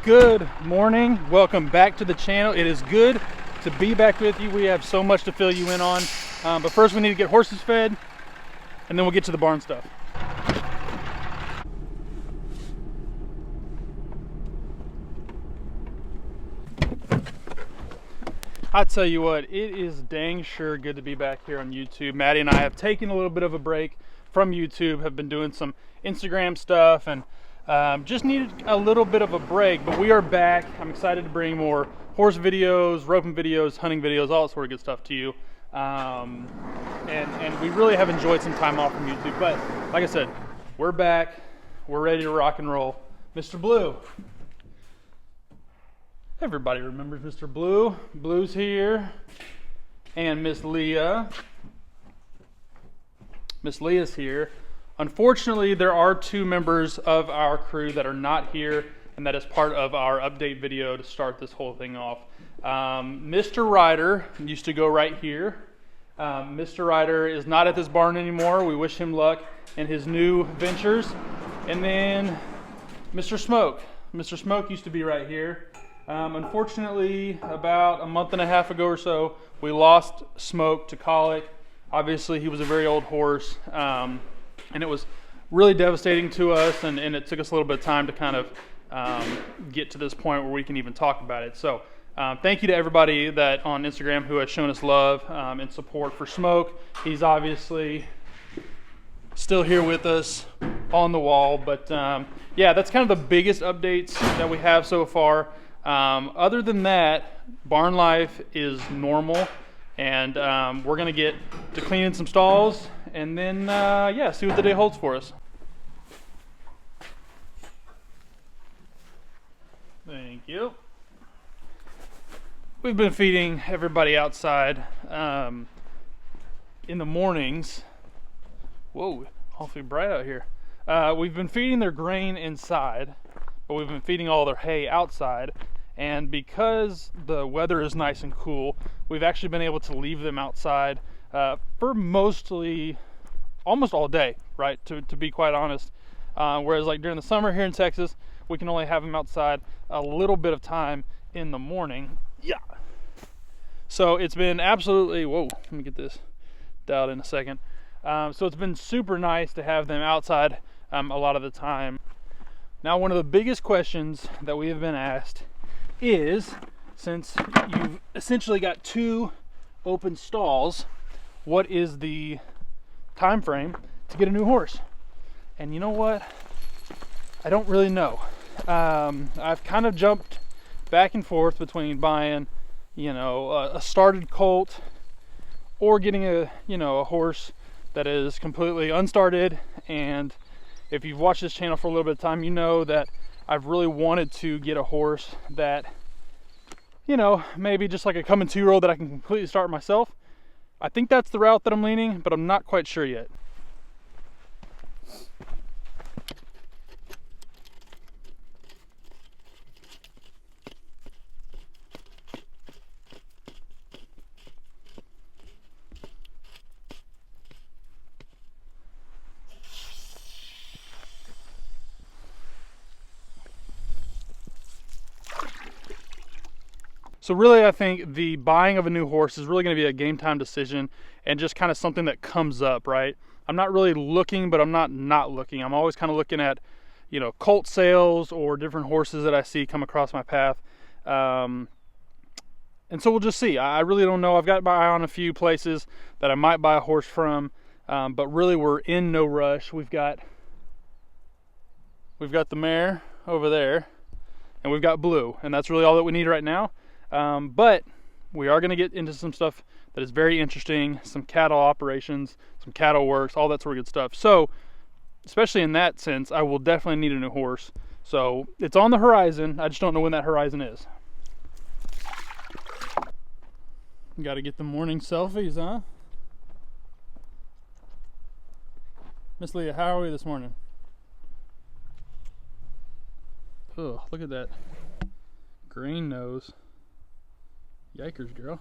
Good morning, welcome back to the channel. It is good to be back with you. We have so much to fill you in on, but first we need to get horses fed and then we'll get to the barn stuff. I tell you what, it is dang sure good to be back here on YouTube. Maddie and I have taken a little bit of a break from YouTube, have been doing some Instagram stuff, and just needed a little bit of a break, but we are back. I'm excited to bring more horse videos, roping videos, hunting videos, all that sort of good stuff to you. And we really have enjoyed some time off from YouTube, but like I said, we're back. We're ready to rock and roll. Mr. Blue. Everybody remembers Mr. Blue. Blue's here. And Miss Leah. Miss Leah's here. Unfortunately, there are two members of our crew that are not here, and that is part of our update video to start this whole thing off. Mr. Ryder used to go right here. Mr. Ryder is not at this barn anymore. We wish him luck in his new ventures. And then Mr. Smoke. Mr. Smoke used to be right here. Unfortunately, about a month and a half ago or so, we lost Smoke to colic. Obviously, he was a very old horse. And it was really devastating to us, and it took us a little bit of time to kind of get to this point where we can even talk about it. So thank you to everybody that on Instagram who has shown us love and support for Smoke. He's obviously still here with us on the wall, but yeah, that's kind of the biggest updates that we have so far. Other than that, barn life is normal, and we're going to get to cleaning some stalls and then yeah, see what the day holds for us. Thank you. We've been feeding everybody outside in the mornings. Whoa, awfully bright out here. We've been feeding their grain inside, but we've been feeding all their hay outside. And because the weather is nice and cool, we've actually been able to leave them outside for almost all day, right? To be quite honest. Whereas like during the summer here in Texas, we can only have them outside a little bit of time in the morning. Yeah. So it's been absolutely, whoa, let me get this dialed in a second. So it's been super nice to have them outside a lot of the time. Now, one of the biggest questions that we have been asked is, since you've essentially got two open stalls, what is the time frame to get a new horse? And you know what? I don't really know. I've kind of jumped back and forth between buying, a started colt or getting a horse that is completely unstarted. And if you've watched this channel for a little bit of time, you know that I've really wanted to get a horse that, maybe just like a coming 2-year-old that I can completely start myself. I think that's the route that I'm leaning, but I'm not quite sure yet. So really, I think the buying of a new horse is really going to be a game time decision and just kind of something that comes up, right? I'm not really looking, but I'm not looking. I'm always kind of looking at, colt sales or different horses that I see come across my path. And so we'll just see. I really don't know. I've got my eye on a few places that I might buy a horse from, but really we're in no rush. We've got the mare over there, and we've got Blue, and that's really all that we need right now. But we are going to get into some stuff that is very interesting, some cattle operations, some cattle works, all that sort of good stuff. So, especially in that sense, I will definitely need a new horse. So, it's on the horizon. I just don't know when that horizon is. Got to get the morning selfies, huh? Miss Leah, how are we this morning? Oh, look at that green nose. Yikers, girl.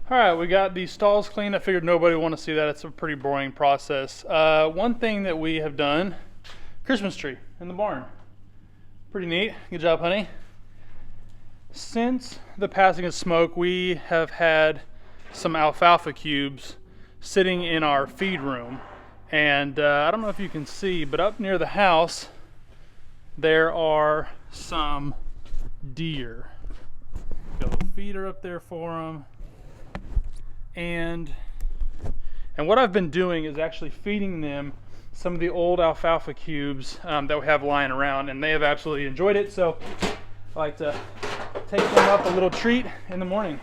All right, we got the stalls cleaned. I figured nobody would want to see that. It's a pretty boring process. One thing that we have done, Christmas tree in the barn. Pretty neat. Good job, honey. Since the passing of Smoke, we have had some alfalfa cubes sitting in our feed room. And I don't know if you can see, but up near the house, there are some deer. Got a little feeder up there for them. And what I've been doing is actually feeding them some of the old alfalfa cubes that we have lying around, and they have absolutely enjoyed it. So I like to take them up a little treat in the morning.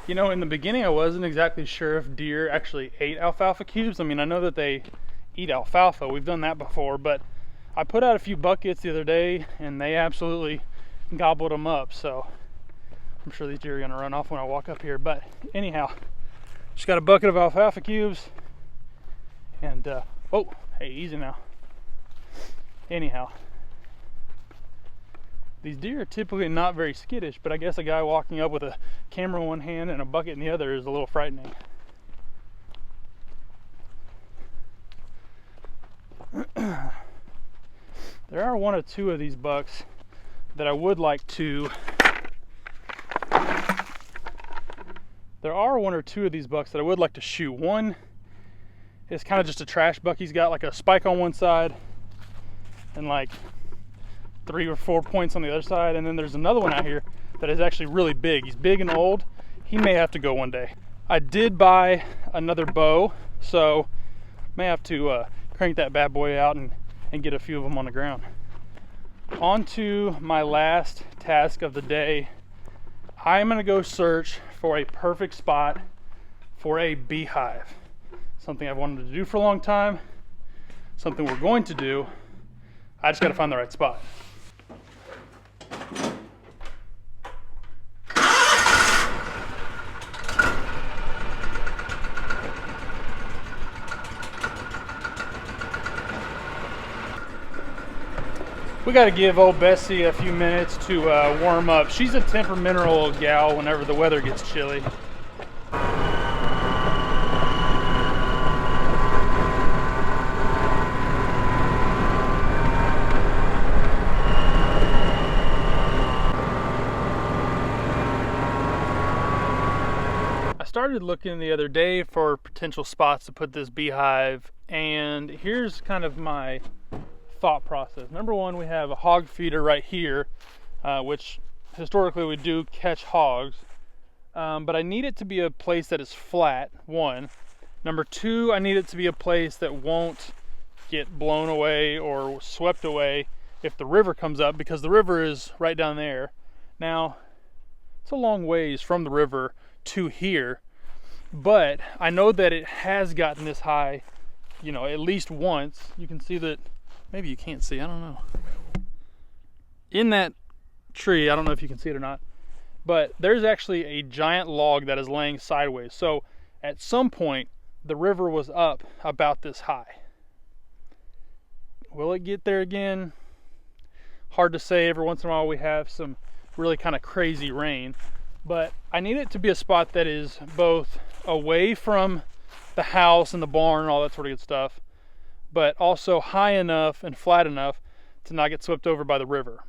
You know, in the beginning I wasn't exactly sure if deer actually ate alfalfa cubes. I mean, I know that they eat alfalfa. We've done that before, but I put out a few buckets the other day and they absolutely gobbled them up. So I'm sure these deer are gonna run off when I walk up here. But anyhow, just got a bucket of alfalfa cubes and, oh, hey, easy now. Anyhow, these deer are typically not very skittish, but I guess a guy walking up with a camera in one hand and a bucket in the other is a little frightening. There are one or two of these bucks that I would like to shoot. One is kind of just a trash buck. He's got like a spike on one side and like 3 or 4 points on the other side, and then there's another one out here that is actually really big. He's big and old. He may have to go one day. I did buy another bow, so may have to crank that bad boy out and get a few of them on the ground. On to my last task of the day. I'm gonna go search for a perfect spot for a beehive. Something I've wanted to do for a long time, something we're going to do. I just gotta find the right spot. We got to give old Bessie a few minutes to warm up. She's a temperamental gal whenever the weather gets chilly. I started looking the other day for potential spots to put this beehive, and here's kind of my thought process. Number one, we have a hog feeder right here, which historically we do catch hogs, but I need it to be a place that is flat, one. Number two, I need it to be a place that won't get blown away or swept away if the river comes up, because the river is right down there. Now, it's a long ways from the river to here, but I know that it has gotten this high, you know, at least once. You can see that. Maybe you can't see, I don't know. In that tree, I don't know if you can see it or not, but there's actually a giant log that is laying sideways. So at some point, the river was up about this high. Will it get there again? Hard to say. Every once in a while we have some really kind of crazy rain, but I need it to be a spot that is both away from the house and the barn and all that sort of good stuff, but also high enough and flat enough to not get swept over by the river.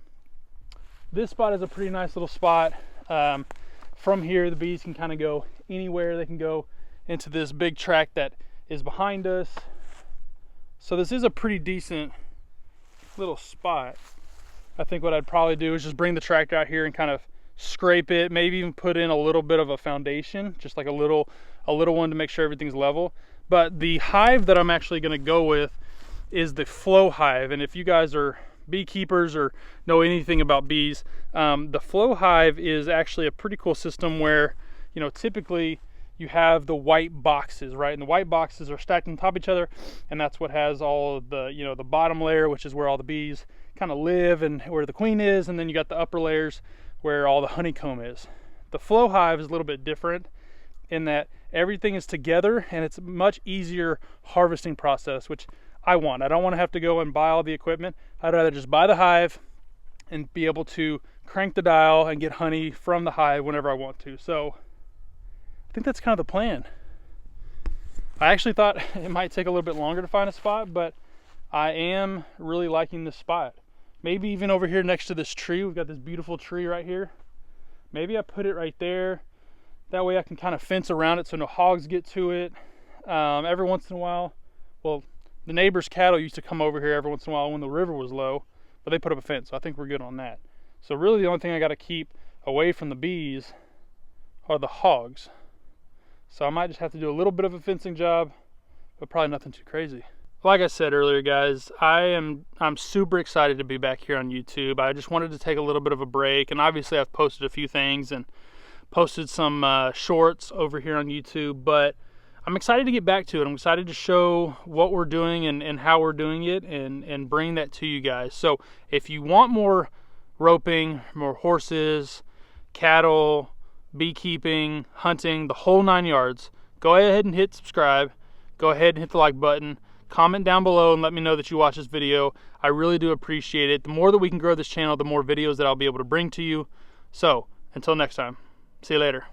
This spot is a pretty nice little spot. From here, the bees can kind of go anywhere. They can go into this big tract that is behind us. So this is a pretty decent little spot. I think what I'd probably do is just bring the tractor out here and kind of scrape it, maybe even put in a little bit of a foundation, just like a little one to make sure everything's level. But the hive that I'm actually going to go with is the flow hive. And if you guys are beekeepers or know anything about bees, the flow hive is actually a pretty cool system where, you know, typically you have the white boxes, right? And the white boxes are stacked on top of each other, and that's what has all of the, you know, the bottom layer, which is where all the bees kind of live and where the queen is, and then you got the upper layers where all the honeycomb is. The flow hive is a little bit different in that everything is together, and it's a much easier harvesting process, which I want. I don't want to have to go and buy all the equipment. I'd rather just buy the hive and be able to crank the dial and get honey from the hive whenever I want to. So I think that's kind of the plan. I actually thought it might take a little bit longer to find a spot, but I am really liking this spot. Maybe even over here next to this tree. We've got this beautiful tree right here. Maybe I put it right there. That way I can kind of fence around it so no hogs get to it. Every once in a while, well, the neighbor's cattle used to come over here every once in a while when the river was low, but they put up a fence, so I think we're good on that. So really the only thing I got to keep away from the bees are the hogs. So I might just have to do a little bit of a fencing job, but probably nothing too crazy. Like I said earlier, guys, I'm super excited to be back here on YouTube. I just wanted to take a little bit of a break, and obviously I've posted a few things and posted some shorts over here on YouTube, but I'm excited to get back to it. I'm excited to show what we're doing and how we're doing it and bring that to you guys. So if you want more roping, more horses, cattle, beekeeping, hunting, the whole 9 yards, go ahead and hit subscribe. Go ahead and hit the like button. Comment down below and let me know that you watch this video. I really do appreciate it. The more that we can grow this channel, the more videos that I'll be able to bring to you. So until next time, see you later.